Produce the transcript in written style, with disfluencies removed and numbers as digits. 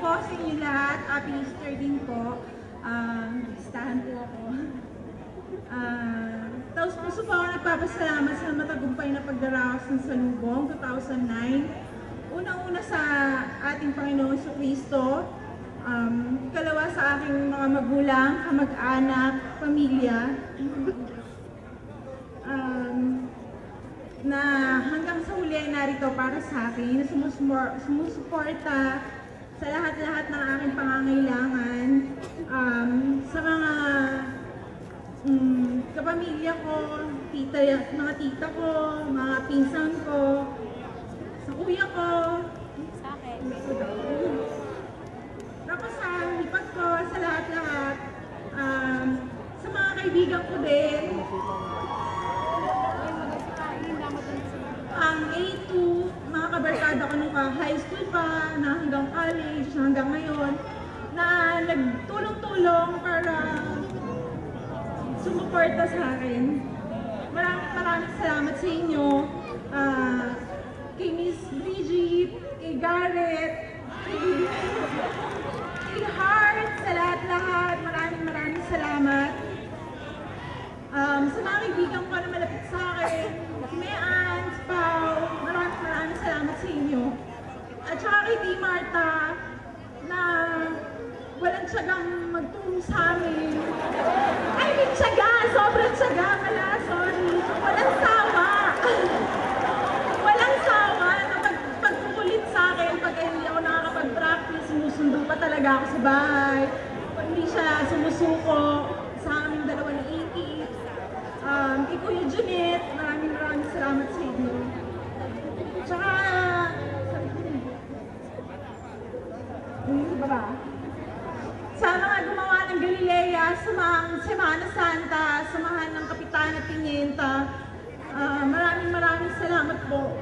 po sa inyo lahat. Happy Easter din po. Listahan po ako. Taos puso po ako nagpapasalamat sa matagumpay na pagdaraos ng Salubong 2009. Unang-una sa ating Panginoon Kristo. Ikalawa sa aking mga magulang, kamag-anak, pamilya. Na hanggang sa huli ay narito para sa akin, na sumusuporta sa lahat-lahat ng aking pangangailangan, sa mga kapamilya ko, mga tita ko, mga pinsan ko, sa kuya ko, sa akin. Tapos sa hipag ko, sa lahat-lahat, sa mga kaibigan ko din, ang A2, mga kabarkada ko nung high school pa, na hanggang college, hanggang ngayon, na nagtulong-tulong para sumuporta sa akin. Maraming salamat sa inyo, kay Miss Bridget, kay Garrett, kay Heart, sa lahat-lahat, maraming salamat. Sa mga kaibigan ko na malapit sa akin, si Mean, si Pao, maraming salamat sa inyo. At saka kay Di Marta, na walang tiyagang magtulong sa amin. Ay, may tiyaga! Sobrang tiyaga pala, sorry. Walang sawa! Walang sawa na pagpupulit sa akin pag hindi ako nakakapag-practice, sinusundo pa talaga ako sa bahay. Pag hindi siya sumusuko sa aming dalawa ni Iki. Kay Kuya Junit, maraming salamat sa inyo. Tsaka, sa mga gumawa ng Galilea, sa mga Semana Santa, samahan ng Kapitana Pimienta, maraming salamat po.